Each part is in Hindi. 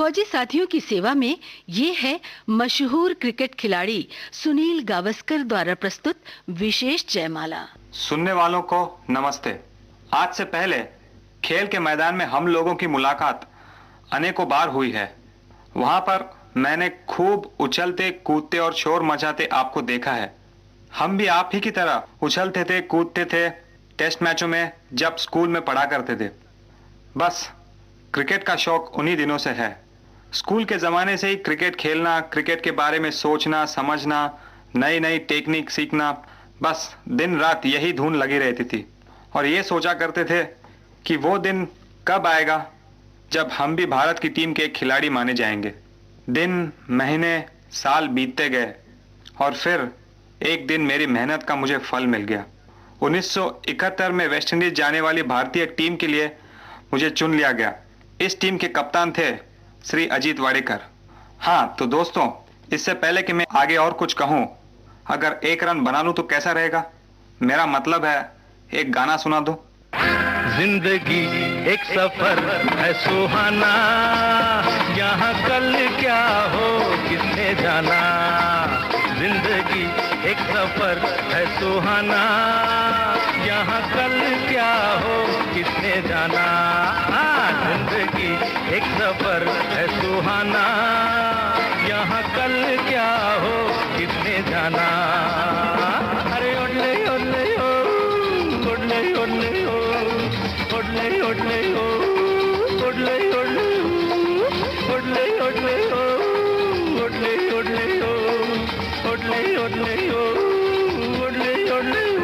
फौजी साथियों की सेवा में ये है मशहूर क्रिकेट खिलाड़ी सुनील गावस्कर द्वारा प्रस्तुत विशेष जयमाला। सुनने वालों को नमस्ते। आज से पहले खेल के मैदान में हम लोगों की मुलाकात अनेकों बार हुई है। वहां पर मैंने खूब उछलते कूदते और शोर मचाते आपको देखा है। हम भी आप ही की तरह उछलते थे, कूदते थे टेस्ट मैचों में जब स्कूल में पढ़ा करते थे। बस क्रिकेट का शौक उन्हीं दिनों से है। स्कूल के ज़माने से ही क्रिकेट खेलना, क्रिकेट के बारे में सोचना, समझना, नई नई टेक्निक सीखना, बस दिन रात यही धुन लगी रहती थी। और ये सोचा करते थे कि वो दिन कब आएगा जब हम भी भारत की टीम के खिलाड़ी माने जाएंगे। दिन, महीने, साल बीतते गए और फिर एक दिन मेरी मेहनत का मुझे फल मिल गया। 1971 में वेस्ट इंडीज जाने वाली भारतीय टीम के लिए मुझे चुन लिया गया। इस टीम के कप्तान थे श्री अजीत वाडेकर। हाँ तो दोस्तों, इससे पहले कि मैं आगे और कुछ कहूँ, अगर एक रन बना लूँ तो कैसा रहेगा? मेरा मतलब है एक गाना सुना दो। जिंदगी एक सफर है सुहाना, यहाँ कल क्या हो किसने जाना। जिंदगी एक सफर है सुहाना, यहाँ कल क्या हो किसने जाना। जिंदगी एक सफर है सुहाना, यहाँ कल क्या हो किसने जाना। अरे ओडले ओडले ओ, ओडले ओडले ओ, ओडले ओडले ओ, ओडले ओडले ओ, ओडले ओडले ओ, ओडले ओडले ओ, ओडले ओडले ओ, ओडले ओडले ओ।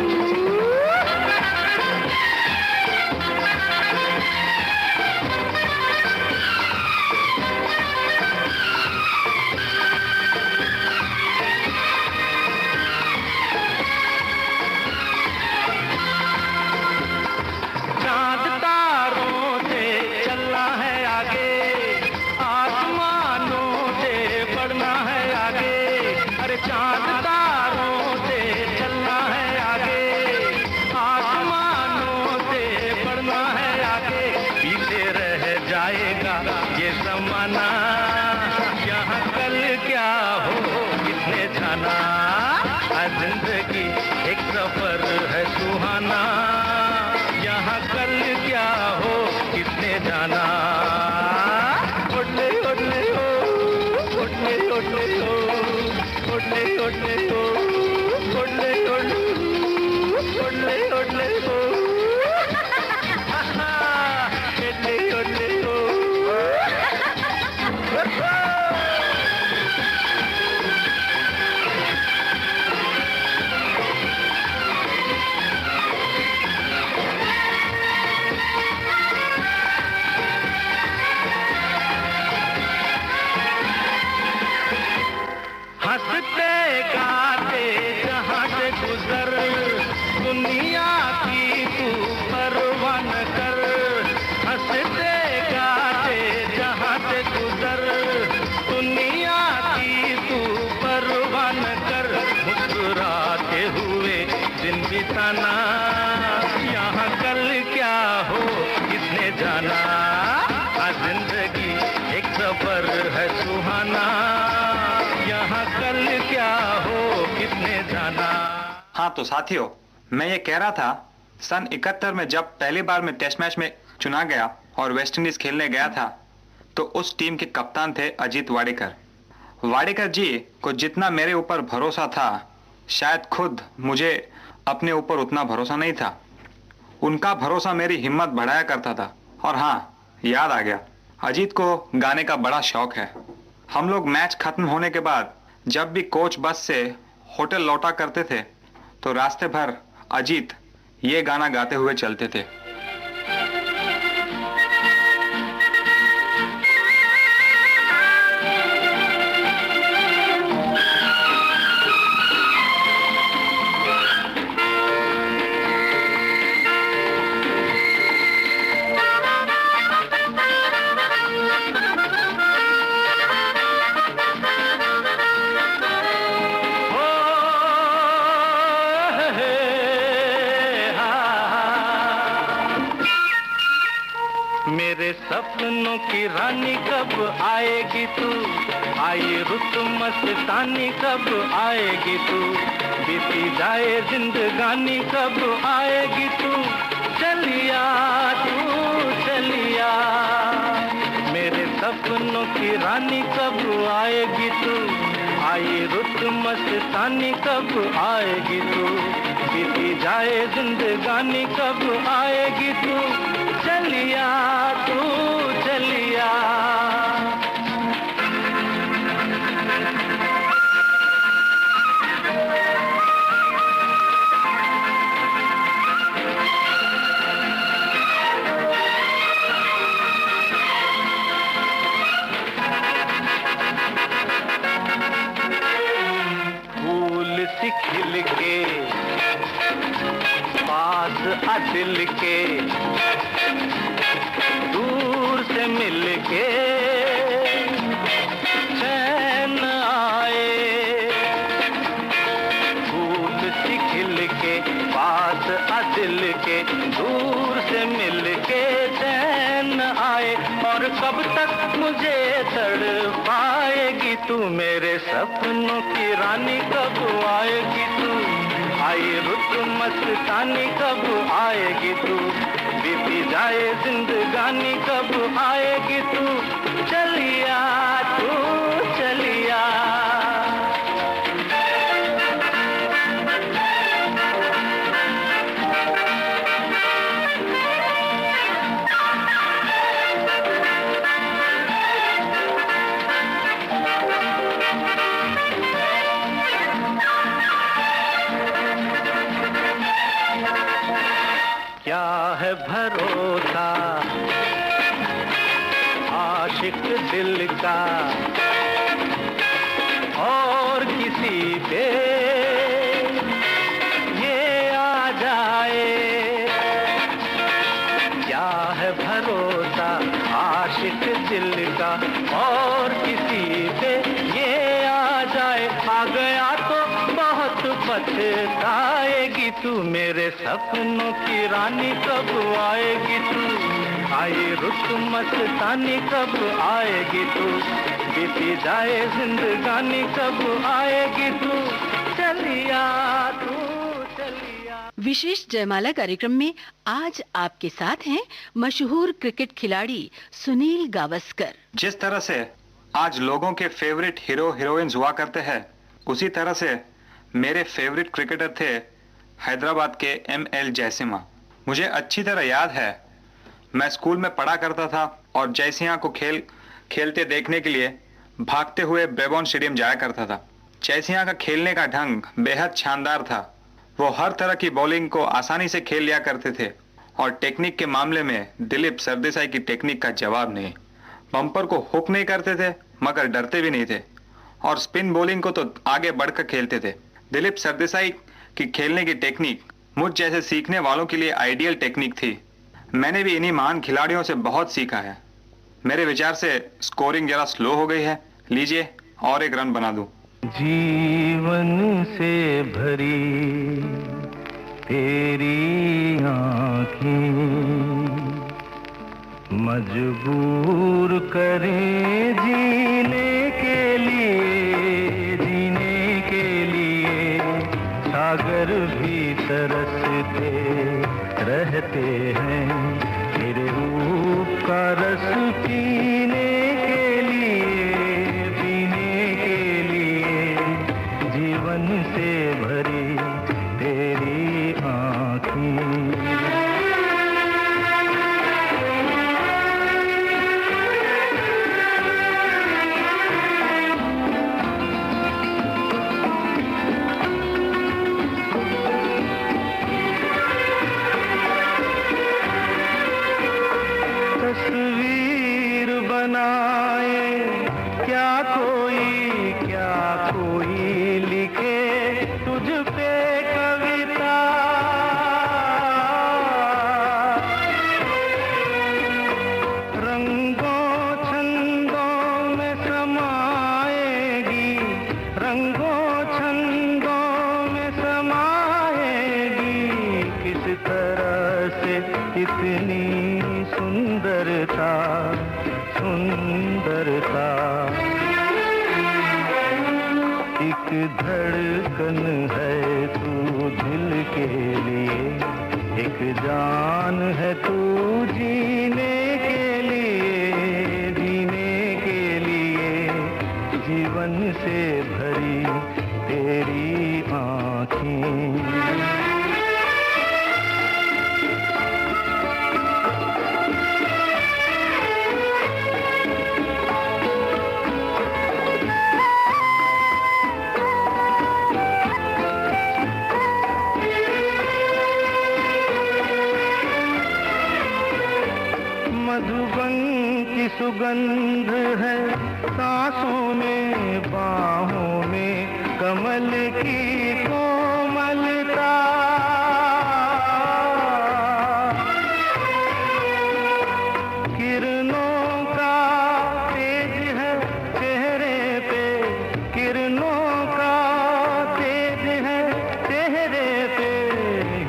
जिंदगी एक सफर है सुहाना, यहाँ कल क्या हो किसने जाना। ओडले ओडले ओ, ओडले ओडले ओ, ओडले ओडले ओ, ओडले ओडले ओडले ओडले ओ, ओडले ओडले ओ। हंसते गाते जहाँ से गुजर, दुनिया की तू परवाह न कर। हंसते गाते जहाँ से गुजर, दुनिया की तू परवाह न कर। मुस्कुराते हुए दिन बिताना, यहाँ कल क्या हो किसने जाना। जिंदगी एक सफर है सुहाना, यहाँ कल क्या हो किसने जाना। हाँ तो साथियों, मैं ये कह रहा था, सन 71 में जब पहली बार मैं टेस्ट मैच में चुना गया और वेस्ट इंडीज खेलने गया था, तो उस टीम के कप्तान थे अजीत वाडेकर। वाडेकर जी को जितना मेरे ऊपर भरोसा था, शायद खुद मुझे अपने ऊपर उतना भरोसा नहीं था। उनका भरोसा मेरी हिम्मत बढ़ाया करता था। और हाँ, याद आ गया, अजीत को गाने का बड़ा शौक है। हम लोग मैच खत्म होने के बाद जब भी कोच बस से होटल लौटा करते थे, तो रास्ते भर अजीत ये गाना गाते हुए चलते थे। मेरे सपनों की रानी कब आएगी तू, आई रुत मस्तानी कब आएगी तू, बीती जाए जिंदगानी कब आएगी तू, चलिया तू चलिया। मेरे सपनों की रानी कब आएगी तू, आई रुत मस्तानी कब आएगी तू, बीती जाए जिंदगानी कब आएगी तू, चलिया तू चलिया। फूल सी खिल के पास आ दिल के, दूर से मिल के चैन आए। फूल सी खिल के पास आ दिल के, दूर से मिल के चैन आए। और कब तक मुझे तड़पाएगी तू, मेरे सपनों की रानी कब आएगी तू, आई रुत मस्तानी कब आएगी तू, बीती जाए जिंदगानी कब आएगी तू, चलिया तू चलिया। क्या है भरोसा आशिक दिल का और किसी पे ये आ जाए, क्या है भरोसा आशिक दिल का और किसी पे ये आ जाए। आ गया तो बहुत पछताएगी तू, मेरे सपनों की रानी कब आएगी तू, आई रुत मस्तानी कब आएगी तू, बीती जाए जिंदगानी कब आएगी तू, चलिया तू चलिया। विशेष जयमाला कार्यक्रम में आज आपके साथ हैं मशहूर क्रिकेट खिलाड़ी सुनील गावस्कर। जिस तरह से आज लोगों के फेवरेट हीरो हीरोइंस हुआ करते हैं, उसी तरह से मेरे फेवरेट क्रिकेटर थे हैदराबाद के ML जयसिम्हा। मुझे अच्छी तरह याद है, मैं स्कूल में पढ़ा करता था और जयसिम्हा को खेलते देखने के लिए भागते हुए ब्रेबॉर्न स्टेडियम जाया करता था। जयसिम्हा का खेलने का ढंग बेहद शानदार था। वो हर तरह की बॉलिंग को आसानी से खेल लिया करते थे और टेक्निक के मामले में दिलीप सरदेसाई की टेक्निक का जवाब नहीं। बम्पर को हुक नहीं करते थे मगर डरते भी नहीं थे और स्पिन बॉलिंग को तो आगे बढ़कर खेलते थे। दिलीप सरदेसाई की खेलने की टेक्निक मुझ जैसे सीखने वालों के लिए आइडियल टेक्निक थी। मैंने भी इन्हीं महान खिलाड़ियों से बहुत सीखा है। मेरे विचार से स्कोरिंग जरा स्लो हो गई है, लीजिए और एक रन बना दूं। जीवन से भरी तेरी आँखें मजबूर करें जीने के लिए, सागर भी तरसते रहते हैं तेरे रूप का रस पीने के लिए, जीवन से भरी तेरी आँखें। तस्वीर बनाए क्या कोई लिखे तुझ पे कविता, रंगों छंदों में समाएगी, रंगों छंदों में समाएगी, किस तरह से इतनी सुंदरता सुंदरता। एक धड़कन है तू दिल के लिए, एक जान है तू जीने के लिए, जीने के लिए। जीवन से भरी तेरी आँखें, मधुबन की सुगंध है सांसों में, बाहों में कमल की कोमलता। किरणों का तेज है चेहरे पे, किरणों का तेज है चेहरे पे।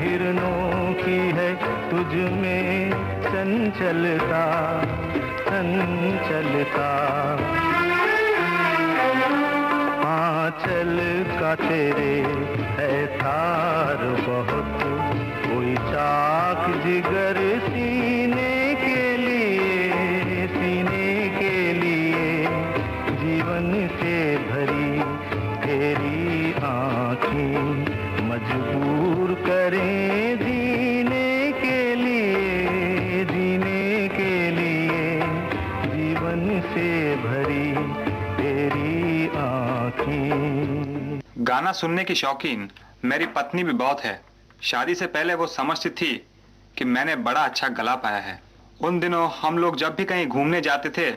हिरणों की है तुझ में चंचलता चंचलता। आंचल का तेरे है तार बहुत, कोई चाक जिगर सीने के लिए, सीने के लिए। जीवन से भरी तेरी आँखें मजबूर करें जीने के लिए, जीने के लिए। जीवन से भरी तेरी आँखें। गाना सुनने की शौकीन मेरी पत्नी भी बहुत है। शादी से पहले वो समझती थी कि मैंने बड़ा अच्छा गला पाया है। उन दिनों हम लोग जब भी कहीं घूमने जाते थे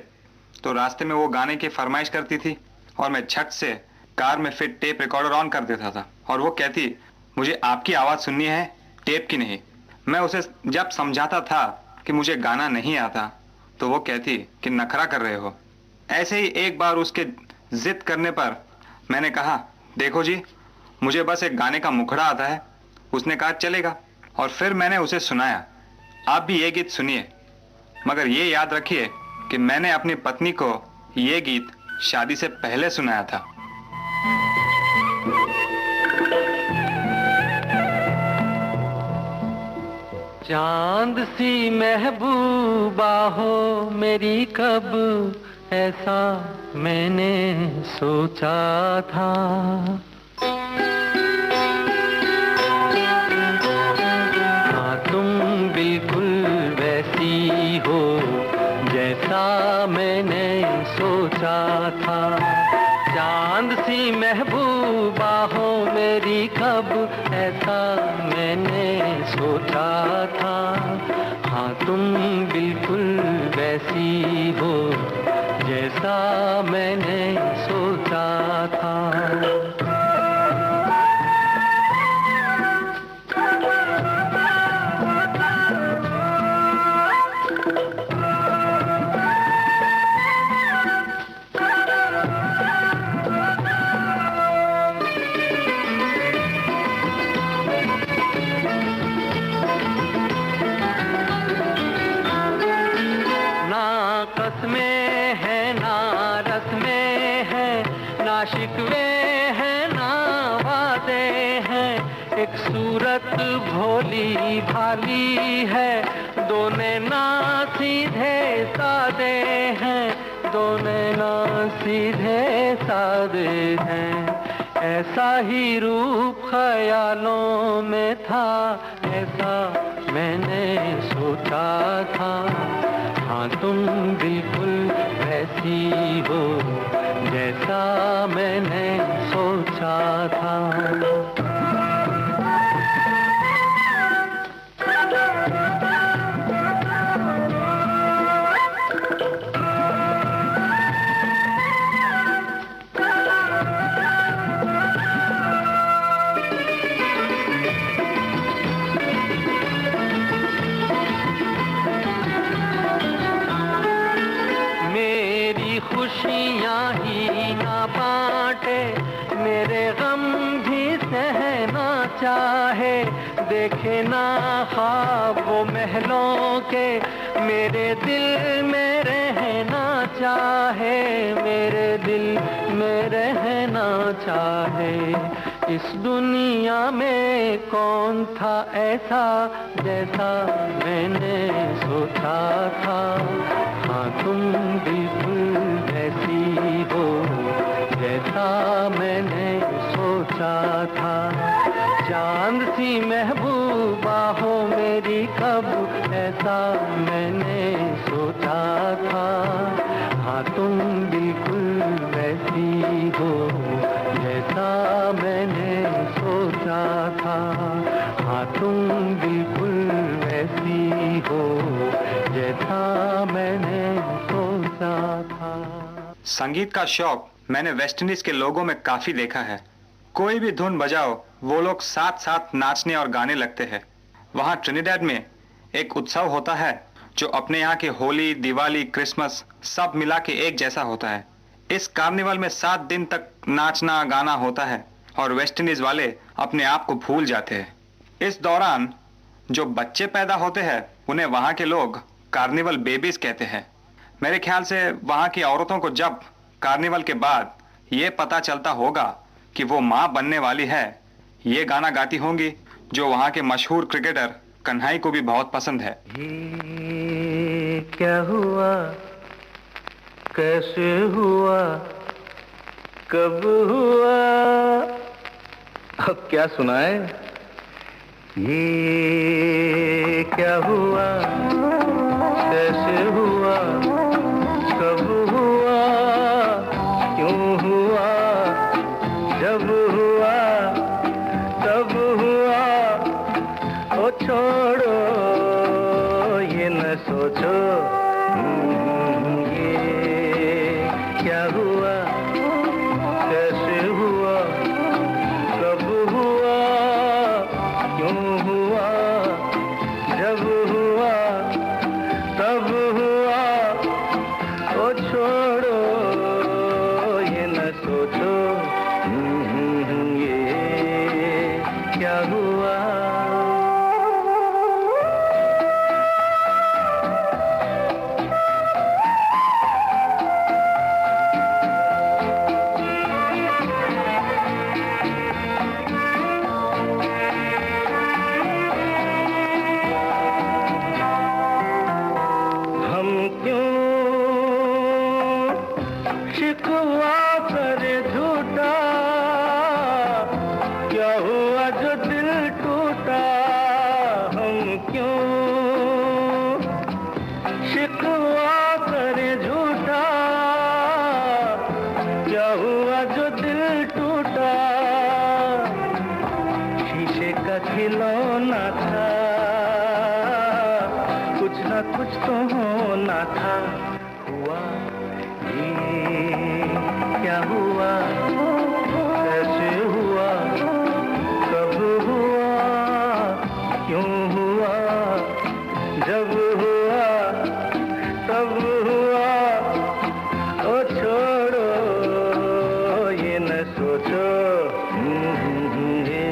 तो रास्ते में वो गाने की फरमाइश करती थी और मैं झट से कार में फिट टेप रिकॉर्डर ऑन कर देता था और वो कहती, मुझे आपकी आवाज़ सुननी है, टेप की नहीं। मैं उसे जब समझाता था कि मुझे गाना नहीं आता तो वो कहती कि नखरा कर रहे हो। ऐसे ही एक बार उसके जिद करने पर मैंने कहा, देखो जी, मुझे बस एक गाने का मुखड़ा आता है। उसने कहा चलेगा, और फिर मैंने उसे सुनाया। आप भी ये गीत सुनिए, मगर ये याद रखिए कि मैंने अपनी पत्नी को ये गीत शादी से पहले सुनाया था। चांद सी महबूबा हो मेरी, कब ऐसा मैंने सोचा था। हाँ तुम बिल्कुल वैसी हो जैसा मैंने सोचा था। चांद सी महबूबा हो मेरी, कब ऐसा मैंने सोचा था। हाँ तुम बिल्कुल वैसी हो जैसा मैंने सोचा था। में है ना रस में है, ना शिकवे है ना वादे हैं। एक सूरत भोली भाली है, दोनों ना सीधे सादे हैं, दोनों ना सीधे सादे हैं। ऐसा ही रूप ख्यालों में था, ऐसा मैंने सोचा था। हाँ तुम बिल्कुल वैसी हो जैसा मैंने सोचा था। खुशियाँ ही ना बांटे, मेरे गम भी सहना चाहे। देखे ना ख्वाब वो महलों के, मेरे दिल में रहना चाहे, मेरे दिल में रहना चाहे। इस दुनिया में कौन था ऐसा जैसा मैंने सोचा था। हाँ तुम बिल्कुल वैसी हो जैसा मैंने सोचा था। चांद सी महबूबा हो मेरी कब ऐसा मैंने सोचा था। हाँ तुम बिल्कुल वैसी हो जैसा मैंने सोचा था। हाँ तुम बिल्कुल वैसी हो जैसा मैंने सोचा था। संगीत का शौक मैंने वेस्ट इंडीज के लोगों में काफी देखा है। कोई भी धुन बजाओ वो लोग साथ साथ नाचने और गाने लगते हैं। वहाँ ट्रिनिडाड में एक उत्सव होता है जो अपने यहाँ के होली, दिवाली, क्रिसमस सब मिला के एक जैसा होता है। इस कार्निवल में 7 दिन तक नाचना गाना होता है और वेस्ट इंडीज वाले अपने आप को भूल जाते हैं। इस दौरान जो बच्चे पैदा होते हैं उन्हें वहाँ के लोग कार्निवल बेबीज कहते हैं। मेरे ख्याल से वहाँ की औरतों को जब कार्निवल के बाद ये पता चलता होगा कि वो माँ बनने वाली है, ये गाना गाती होंगी जो वहाँ के मशहूर क्रिकेटर कन्हई को भी बहुत पसंद है। ये क्या हुआ, कैसे हुआ, कब हुआ, अब क्या सुनाए। ये क्या हुआ, कैसे हुआ, कब हुआ, क्यों हुआ, जब हुआ तब हुआ। ओ छोड़ो ये न सोचो, ये क्या हुआ, कैसे हुआ, कब हुआ, क्यों हुआ, जब हुआ तब हुआ। ओ छोड़ो ये न सोचो, ये क्या हुआ। हम क्यों शिकवा करे झूठा, क्या हुआ जो दिल टूटा। हम क्यों शिकवा करे झूठा, क्या हुआ जो दिल टूटा। शीशे का खिलौना था, कुछ ना कुछ तो होना था। हुआ ये क्या हुआ, कैसे हुआ, कब हुआ, क्यों हुआ, जब हुआ तब हुआ। ओ छोड़ो ये न सोचो, ये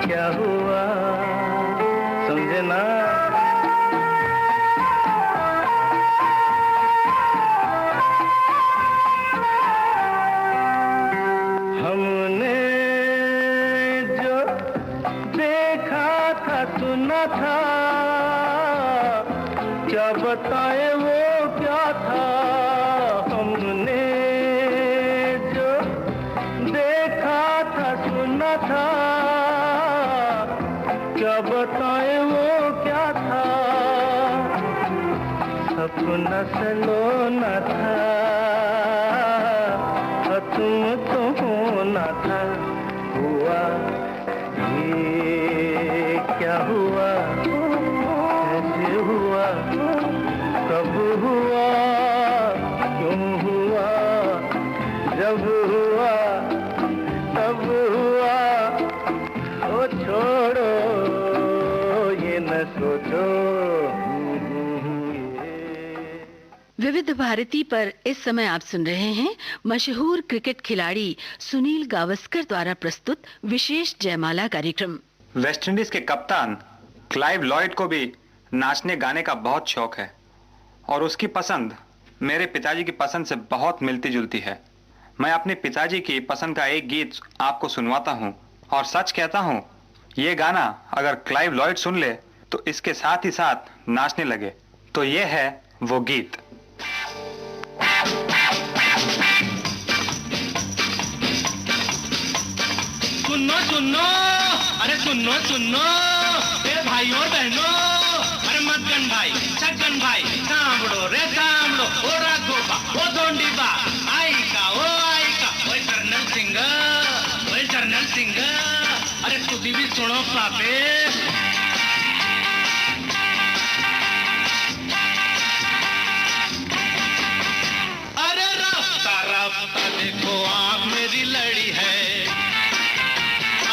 क्या हुआ। समझे ना। हमने जो देखा था सुना था, क्या बताए वो क्या था। हमने जो देखा था सुना था, क्या बताए वो क्या था। सपना सलोना था, तुम तो होना था। हुआ ये क्या हुआ, कैसे हुआ, कब हुआ, क्यों हुआ, जब हुआ तब हुआ। ओ छोड़ो ये न सोचो। विविध भारती पर इस समय आप सुन रहे हैं मशहूर क्रिकेट खिलाड़ी सुनील गावस्कर द्वारा प्रस्तुत विशेष जयमाला कार्यक्रम। वेस्टइंडीज के कप्तान क्लाइव लॉयड को भी नाचने गाने का बहुत शौक है और उसकी पसंद मेरे पिताजी की पसंद से बहुत मिलती जुलती है। मैं अपने पिताजी की पसंद का एक गीत आपको सुनवाता हूँ और सच कहता हूँ, ये गाना अगर क्लाइव लॉयड सुन ले तो इसके साथ ही साथ नाचने लगे। तो ये है वो गीत। सुनो सुनो, अरे सुनो सुनो, ए भाइयों बहनों, अरे मदन भाई, छगन भाई, सांभड़ो रे सांभड़ो, ओ राघोबा, ओ धोंडीबा, आई का, ओए कर्नल सिंह, अरे तुझी भी सुनो पापे। अरे रास्ता रास्ता देखो आँख मेरी लड़ी है,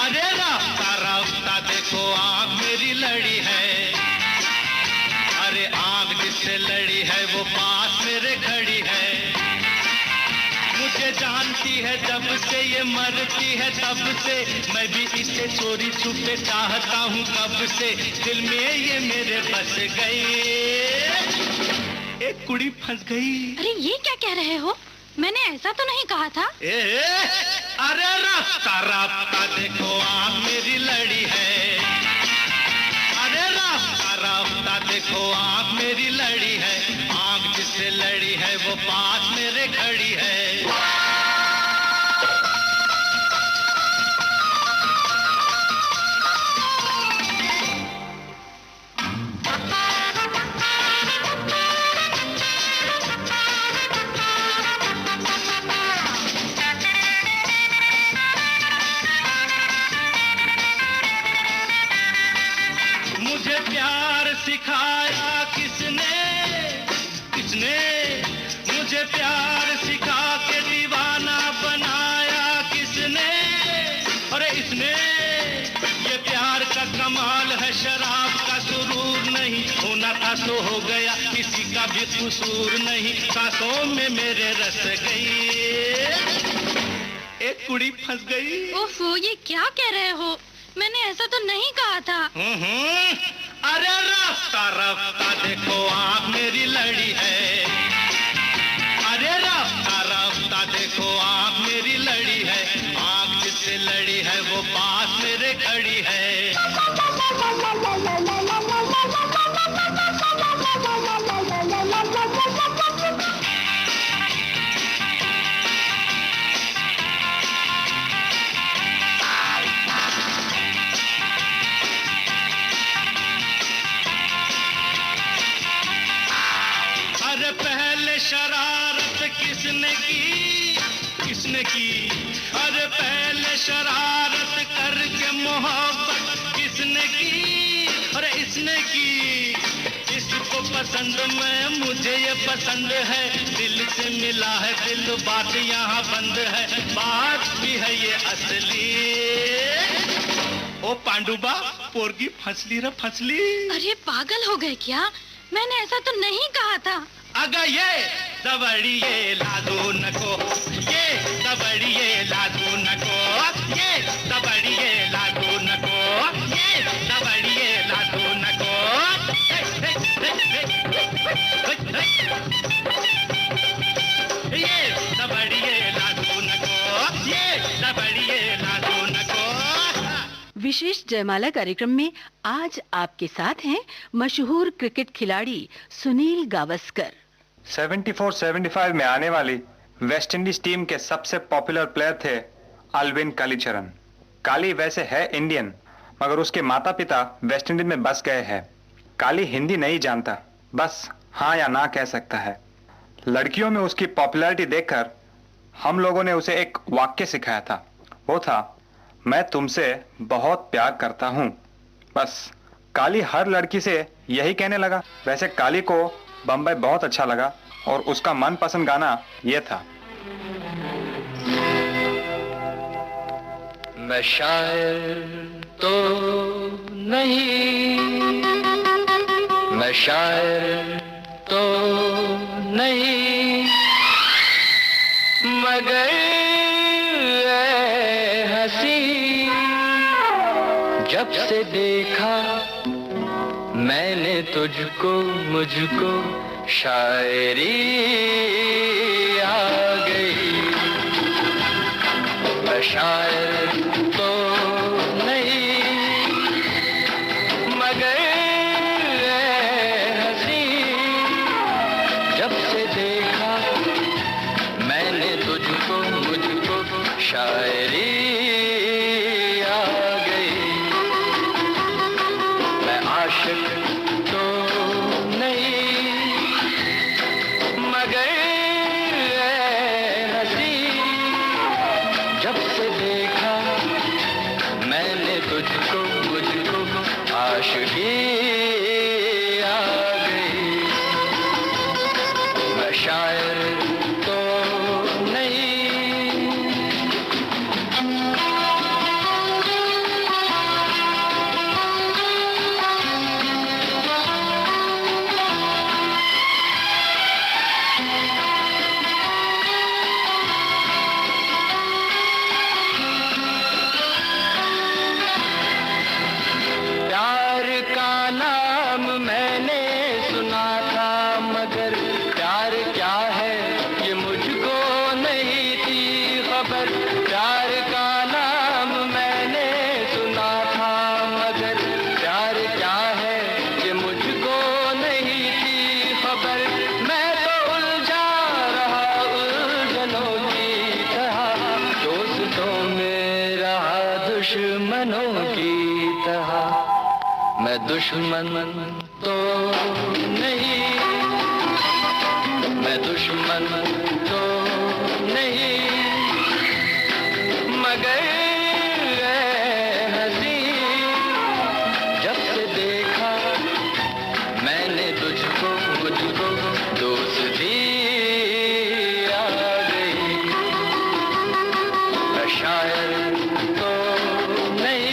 अरे रास्ता देखो आँख मेरी लड़ी है, अरे आँख जिससे लड़ी है वो पास मेरे खड़ी है। मुझे जानती है जब से ये मरती है तब से, मैं भी इसे चोरी छुपे चाहता हूँ कब से, दिल में ये मेरे बस गई, एक कुड़ी फंस गई। अरे ये क्या कह रहे हो? मैंने ऐसा तो नहीं कहा था। अरे रास्ता देखो आँख मेरी लड़ी है, अरे रास्ता देखो आँख मेरी लड़ी है, आँख जिससे लड़ी है वो पास मेरे खड़ी है। मुझे प्यार सिखाया किसने, मुझे प्यार सिखा के दीवाना बनाया किसने, अरे इसने, ये प्यार का कमाल है शराब का सुरूर नहीं, होना था तो हो गया किसी का भी कसूर नहीं, सांसों में मेरे रस गई, एक कुड़ी फंस गई। ओफो, ये क्या कह रहे हो? मैंने ऐसा तो नहीं कहा था। अरे रास्ता देखो आँख मेरी लड़ी है, अरे रास्ता देखो आँख मेरी लड़ी है, आँख जिससे लड़ी है वो पास मेरे खड़ी है। अरे पहले शरारत किसने की, अरे पहले शरारत करके मोहब्बत किसने की, अरे इसने की, इसको पसंद मैं, मुझे ये पसंद है, दिल से मिला है दिल, बात यहाँ बंद है, बात भी है ये असली। ओ पांडुबा, पोरगी फंसली रे फंसली। अरे पागल हो गए क्या? मैंने ऐसा तो नहीं कहा था। अगर ये दबड़िए लादू नको, ये दबड़िए लादू नको, ये दबड़िए लादू नको, ये दबड़िए लादू नको, ये दबड़िए लादू नको, ये दबड़िए लादू नको। विशेष जयमाला कार्यक्रम में आज आपके साथ हैं मशहूर क्रिकेट खिलाड़ी सुनील गावस्कर। 74-75 में आने वाली वेस्ट इंडीज टीम के सबसे पॉपुलर प्लेयर थे अल्विन कालीचरण। काली वैसे है इंडियन, मगर उसके माता पिता वेस्ट इंडीज में बस गए हैं। काली हिंदी नहीं जानता, बस हाँ या ना कह सकता है। लड़कियों में उसकी पॉपुलैरिटी देखकर हम लोगों ने उसे एक वाक्य सिखाया था, वो था, मैं तुमसे बहुत प्यार करता हूँ। बस काली हर लड़की से यही कहने लगा। वैसे काली को बम्बई बहुत अच्छा लगा और उसका मनपसंद गाना ये था। मैं शायर तो नहीं, मैं शायर तो नहीं, मगर ऐ हंसी जब से मैंने तुझको मुझको शायरी आ गई। मैं शायर तो नहीं मगर हंसी, जब से देखा मैंने तुझको मुझको शायरी आ गई। मैं आशिक तो नहीं मगर हंसी, जब से देखा मैंने तुझको मुझको आशिकी आ गई। मैं शायर तो नहीं। प्यार का नाम मैंने सुना था मगर प्यार क्या है ये मुझको नहीं थी खबर। प्यार का नाम मैंने सुना था मगर प्यार क्या है ये मुझको नहीं थी खबर। मैं तो उलझा रहा उलझनों की तरह, दोस्तों में रहा दुश्मनों की तरह। मैं दुश्मन तो नहीं, मैं दुश्मन तो नहीं मगर हंसी, जब से देखा मैंने तुझको मुझको दोस्ती आ गई। मैं शायर तो नहीं।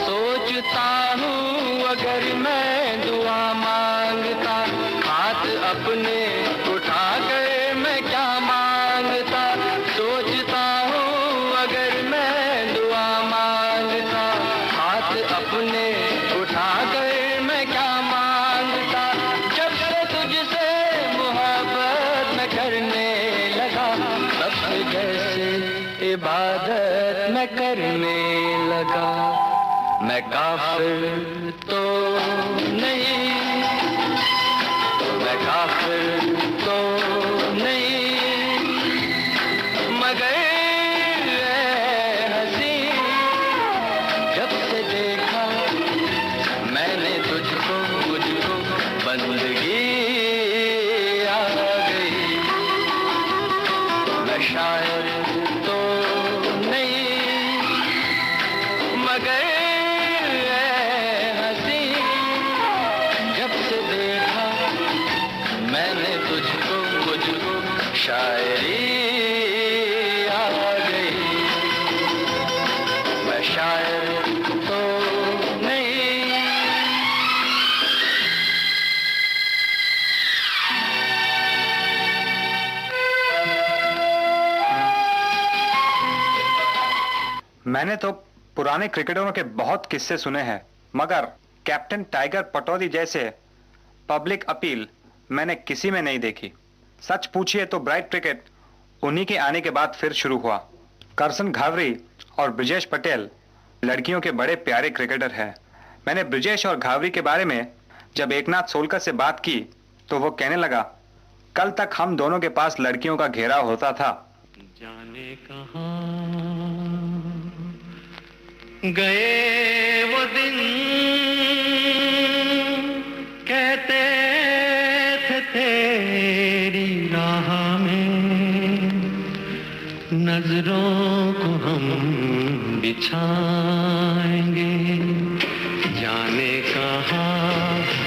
सोचता हूँ अगर मैं दुआ मांगता, हाथ अपने उठा कर मैं क्या मांगता। सोचता हूँ अगर मैं दुआ मांगता, हाथ अपने उठा कर मैं क्या मांगता। जब से तुझसे मोहब्बत मैं करने लगा, तब से जैसे इबादत मैं करने लगा। मैं काफिर तो नहीं, मैं काफिर तो नहीं मगर हंसी, जब से देखा मैंने तुझको मुझको बंदगी आ गई। मैं शायर तो नहीं मगर मैंने तुझको मुझको शायरी आ गई। मैं शायर तो नहीं। मैंने तो पुराने क्रिकेटरों के बहुत किस्से सुने हैं, मगर कैप्टन टाइगर पटौदी जैसे पब्लिक अपील मैंने किसी में नहीं देखी। सच पूछिए तो ब्राइट क्रिकेट उन्हीं के आने के बाद फिर शुरू हुआ। करसन घावरी और ब्रिजेश पटेल लड़कियों के बड़े प्यारे क्रिकेटर हैं। मैंने ब्रिजेश और घावरी के बारे में जब एकनाथ सोलकर से बात की तो वो कहने लगा, कल तक हम दोनों के पास लड़कियों का घेराव होता था। जाने कहाँ गए वो दिन, कहते थे तेरी राह में नजरों को हम बिछाएंगे। जाने कहाँ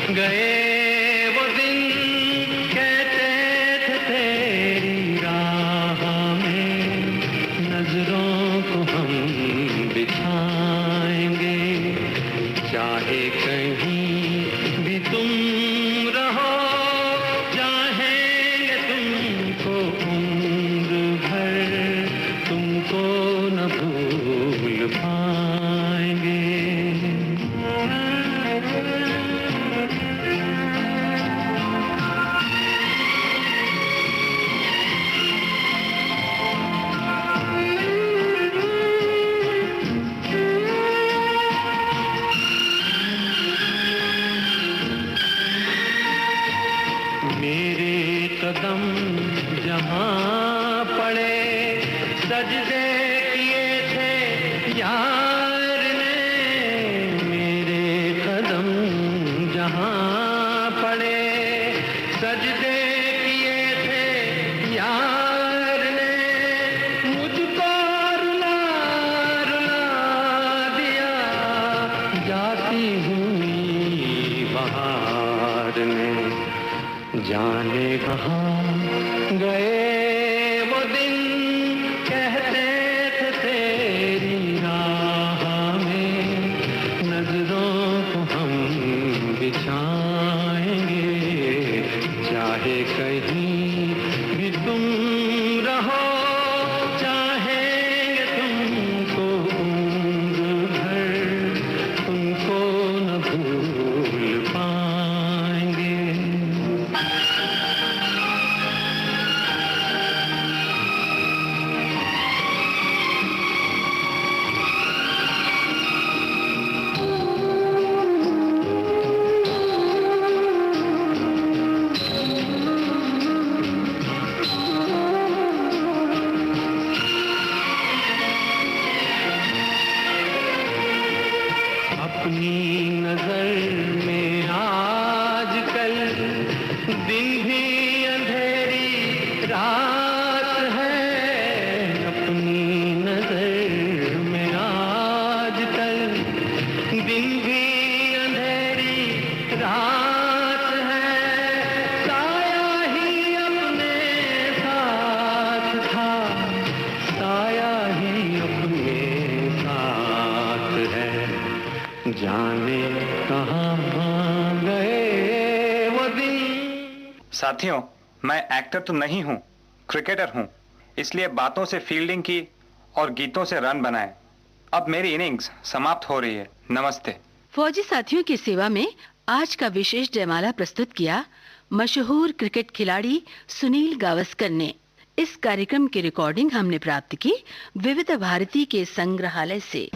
गए वो दिन कहते थे तेरी राह में नजरों को हम बिछाएंगे, चाहे कहीं भी तुम रहो चाहेंगे तुमको उम्र भर, तुमको न भूल पाएंगे। मेरे कदम जहाँ पड़े सजदे किए थे यार ने, मेरे कदम जहाँ पड़े सजदे किए थे यार ने, मुझको रुला रुला दिया जाती हुई बहार ने। जाने कहाँ गए वो दिन कहते थे तेरी राह में नजरों को हम बिछाएंगे, चाहे कहीं भी तुम रहो चाहेंगे तुमको उम्र भर, तुमको न भूल पाएंगे। अपनी नजर में आजकल दिन भी अंधेरी रात है, अपनी नजर में आजकल दिन भी अंधेरी रात है, साया ही अपने साथ था, साया ही अपने साथ है, जाने कहाँ गए वो दिन। साथियों, मैं एक्टर तो नहीं हूँ, क्रिकेटर हूँ, इसलिए बातों से फील्डिंग की और गीतों से रन बनाए। अब मेरी इनिंग्स समाप्त हो रही है। नमस्ते। फौजी साथियों की सेवा में आज का विशेष जयमाला प्रस्तुत किया मशहूर क्रिकेट खिलाड़ी सुनील गावस्कर ने। इस कार्यक्रम की रिकॉर्डिंग हमने प्राप्त की विविध भारती के संग्रहालय से।